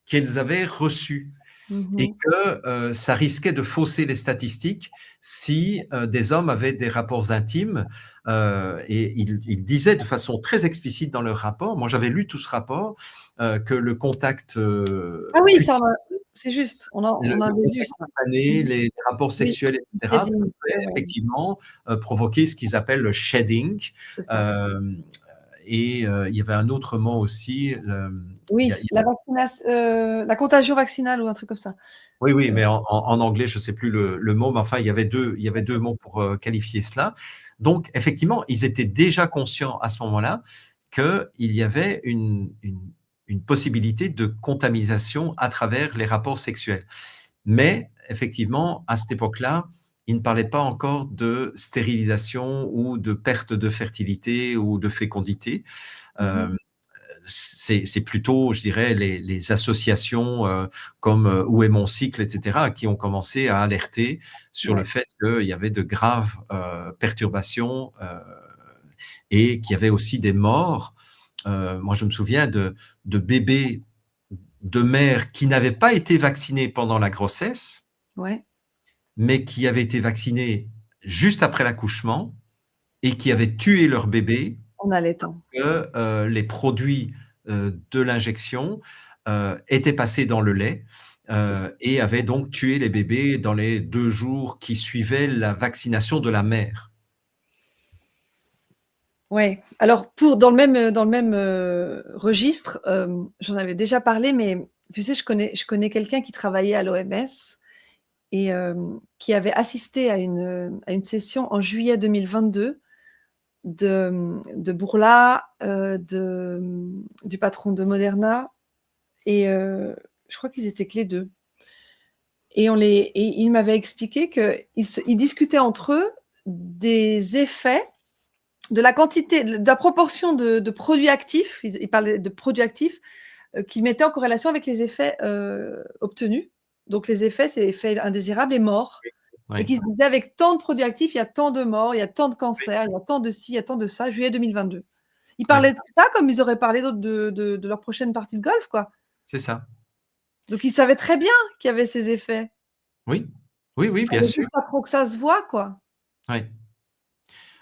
qu'elles avaient reçu Mmh et mh. que ça risquait de fausser les statistiques si des hommes avaient des rapports intimes. Et il disait de façon très explicite dans leur rapport, moi j'avais lu tout ce rapport, que le contact Ah oui, ça, c'est juste. On le avait vu contact ça. cutané, Mmh mh. les rapports Oui, sexuels, et cetera, shedding, pouvaient ouais, ouais, effectivement, provoquer ce qu'ils appellent le shedding. c'est ça. Hem, et il y avait un autre mot aussi, il Oui, y a la contagion vaccinale ou un truc comme ça. oui, oui, Heu, mais en anglais, je ne sais plus le mot, mais enfin, il y avait deux mots pour, qualifier cela. Donc effectivement, ils étaient déjà conscients à ce moment-là qu'il y avait une possibilité de contamination à travers les rapports sexuels. Mais effectivement, à cette époque-là, ils ne parlaient pas encore de stérilisation ou de perte de fertilité ou de fécondité. mmh mh. Hem, c'est plutôt, je dirais, les associations, comme, Où est mon cycle? Et cetera, qui ont commencé à alerter sur le Ouais. fait qu'il y avait de graves, perturbations, et qu'il y avait aussi des morts. Moi, je me souviens de bébés de mères qui n'avaient pas été vaccinés pendant la grossesse, Ouais. mais qui avaient été vaccinés juste après l'accouchement et qui avaient tué leur bébé, En allaitant. que les produits de l'injection étaient passés dans le lait, C'est ça. et avaient donc tué les bébés dans les 2 jours qui suivaient la vaccination de la mère. Ouais. Alors dans le même registre, j'en avais déjà parlé, mais tu sais, je connais quelqu'un qui travaillait à l'OMS et qui avait assisté à une session en juillet 2022 de Bourla, du patron de Moderna et je crois qu'ils étaient que les 2 et il m'avait expliqué qu'ils discutaient entre eux des effets, de la quantité, de la proportion de produits actifs, ils parlaient de produits actifs, qu'ils mettaient en corrélation avec les effets, obtenus. Donc les effets, c'est effets indésirables et morts et Oui, qu'ils se disaient: «Avec tant de produits actifs, il y a tant de morts, il y a tant de cancers, il y a tant de ci, il y a tant de ça», juillet 2022. Ils oui, parlaient de ça comme ils auraient parlé d'autres de leur prochaine partie de golf, quoi. c'est ça. Donc ils savaient très bien qu'il y avait ces effets. Oui, oui, oui, bien Fallait sûr. juste pas trop que ça se voie, quoi. Oui.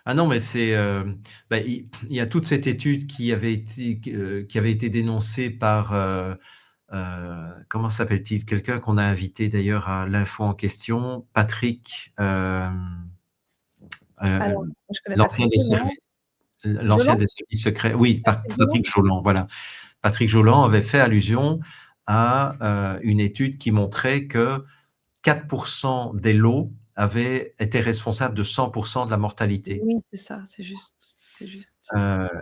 Ah non, mais c'est, bah, il y a toute cette étude qui avait été dénoncée par, comment s'appelle-t-il? Quelqu'un qu'on a invité d'ailleurs à l'info en question, Patrick, Alors, moi je connais l'ancien Patrick des Vallon. services l'ancien Joland? des services secrets, oui, Patrick Joland? Patrick Joland, voilà. Patrick Joland avait fait allusion à, une étude qui montrait que 4 des lots était responsable de 100% de la mortalité. Oui, c'est ça, c'est juste, c'est juste.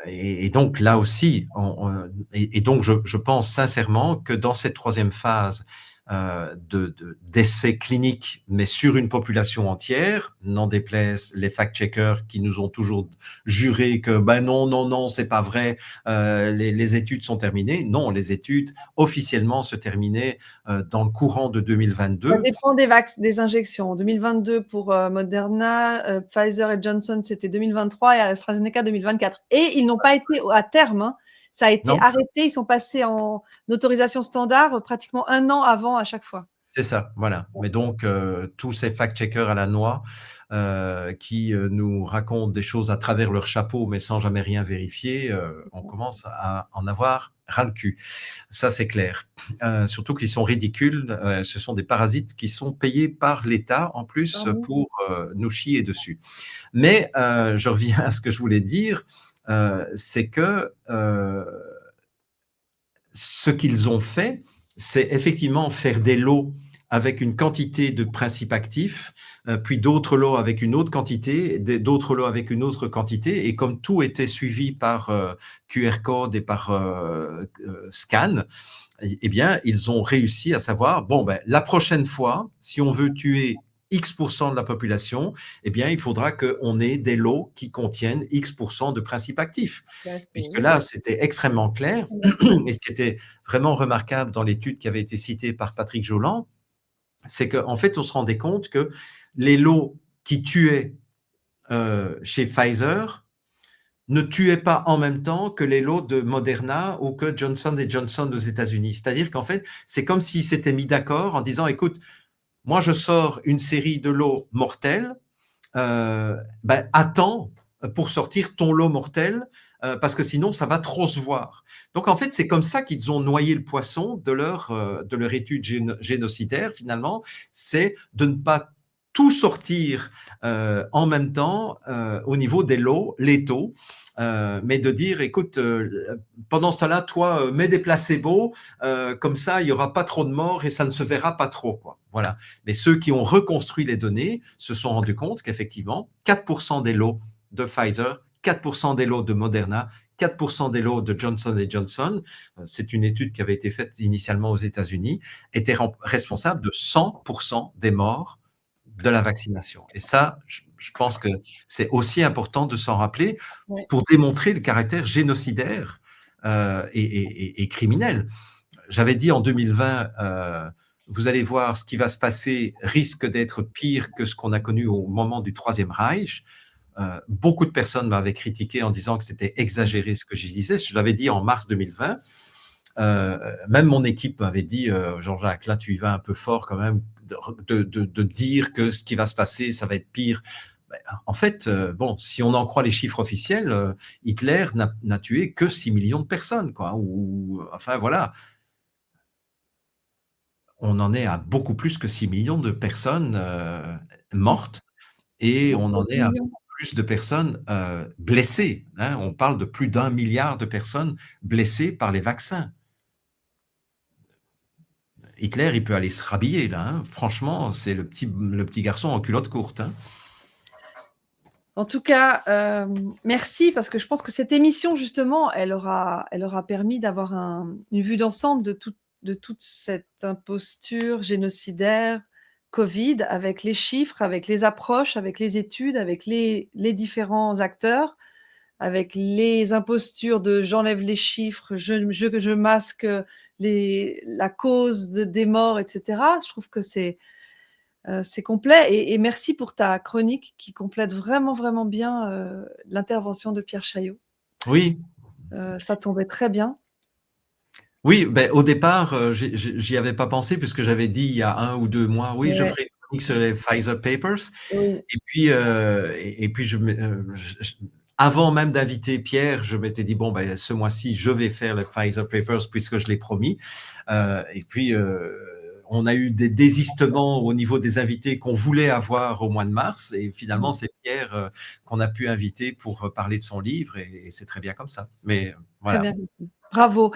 Et donc là aussi, et donc je pense sincèrement que dans cette troisième phase d'essais cliniques, mais sur une population entière, n'en déplaise les fact-checkers qui nous ont toujours juré que ben non, non, non, c'est pas vrai, les études sont terminées. Non, les études officiellement se terminaient dans le courant de Ça 2022. dépend des injections. 2022 pour Moderna, Pfizer et Johnson, c'était 2023 et AstraZeneca 2024. Et ils n'ont pas été à terme, hein. Ça a été Non, arrêté, ils sont passés en autorisation standard pratiquement 1 an avant à chaque fois. c'est ça, voilà. Mais donc, tous ces fact-checkers à la noix qui nous racontent des choses à travers leur chapeau, mais sans jamais rien vérifier, on commence à en avoir ras le cul. Ça, c'est clair. Surtout qu'ils sont ridicules. Ce sont des parasites qui sont payés par l'État en plus Pardon. pour nous chier dessus. Mais je reviens à ce que je voulais dire, c'est que ce qu'ils ont fait, c'est effectivement faire des lots avec une quantité de principes actifs, puis d'autres lots avec une autre quantité, d'autres lots avec une autre quantité, et comme tout était suivi par QR code et par scan, eh bien, ils ont réussi à savoir, bon, ben, la prochaine fois, si on veut tuer X% de la population, eh bien, il faudra qu'on ait des lots qui contiennent X% de principes actifs. Puisque là, c'était extrêmement clair. Et ce qui était vraiment remarquable dans l'étude qui avait été citée par Patrick Joland, c'est qu'en fait, on se rendait compte que les lots qui tuaient chez Pfizer ne tuaient pas en même temps que les lots de Moderna ou que Johnson Johnson aux États-Unis. C'est-à-dire qu'en fait, c'est comme s'ils s'étaient mis d'accord en disant, écoute, moi, je sors une série de lots mortels, ben, attends pour sortir ton lot mortel, parce que sinon, ça va trop se voir. Donc, en fait, c'est comme ça qu'ils ont noyé le poisson de leur étude génocidaire, finalement, c'est de ne pas tout sortir en même temps au niveau des lots létaux, mais de dire, écoute, pendant ce temps-là, toi, mets des placebos, comme ça, il n'y aura pas trop de morts et ça ne se verra pas trop, quoi. Voilà. Mais ceux qui ont reconstruit les données se sont rendus compte qu'effectivement, 4% des lots de Pfizer, 4% des lots de Moderna, 4% des lots de Johnson Johnson, c'est une étude qui avait été faite initialement aux États-Unis, étaient responsables de 100% des morts de la vaccination. Et ça, je pense que c'est aussi important de s'en rappeler pour démontrer le caractère génocidaire et criminel. J'avais dit en 2020, vous allez voir, ce qui va se passer risque d'être pire que ce qu'on a connu au moment du Troisième Reich. Beaucoup de personnes m'avaient critiqué en disant que c'était exagéré ce que je disais. Je l'avais dit en mars 2020. Même mon équipe m'avait dit, Jean-Jacques, là, tu y vas un peu fort quand même, de dire que ce qui va se passer, ça va être pire. En fait, bon, si on en croit les chiffres officiels, Hitler n'a tué que 6 millions de personnes, quoi. Enfin, voilà. On en est à beaucoup plus que 6 millions de personnes mortes et on en est à beaucoup plus de personnes blessées, hein. On parle de plus d'1 milliard de personnes blessées par les vaccins. Hitler, il peut aller se rhabiller là, hein. Franchement, c'est le petit garçon en culotte courte, hein. En tout cas, merci parce que je pense que cette émission justement, elle aura permis d'avoir une vue d'ensemble de toute cette imposture génocidaire Covid, avec les chiffres, avec les approches, avec les études, avec les différents acteurs, avec les impostures de j'enlève les chiffres, je masque la cause des morts, et cetera. Je trouve que c'est complet et merci pour ta chronique qui complète vraiment, vraiment bien, l'intervention de Pierre Chaillot. Oui. Ça tombait très bien. Oui, ben, au départ, j'y avais pas pensé puisque j'avais dit il y a 1 ou 2 mois: «Oui, je Ouais. ferai une chronique sur les Pfizer Papers» Oui. et puis avant même d'inviter Pierre, je m'étais dit: «Bon, ben, ce mois-ci, je vais faire les Pfizer Papers puisque je l'ai promis», et puis, on a eu des désistements au niveau des invités qu'on voulait avoir au mois de mars et finalement, c'est Pierre, qu'on a pu inviter pour parler de son livre et c'est très bien comme ça. Mais Très voilà. bien compris. Bravo.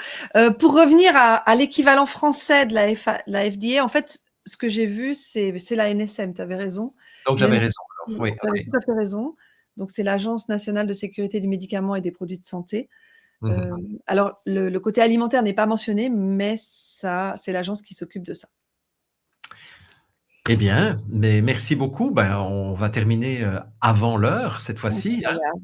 Pour revenir à l'équivalent français de la FDA, en fait, ce que j'ai vu, c'est l'ANSM, tu avais raison. Donc j'avais Maintenant raison alors. Oui, tu avais OK. tout à fait raison. Donc c'est l'Agence nationale de sécurité du médicament et des produits de santé. Mmh mh. Alors le côté alimentaire n'est pas mentionné, mais ça, c'est l'agence qui s'occupe de ça. Eh bien, mais merci beaucoup. Ben, on va terminer, avant l'heure cette fois-ci, hein. Incroyable.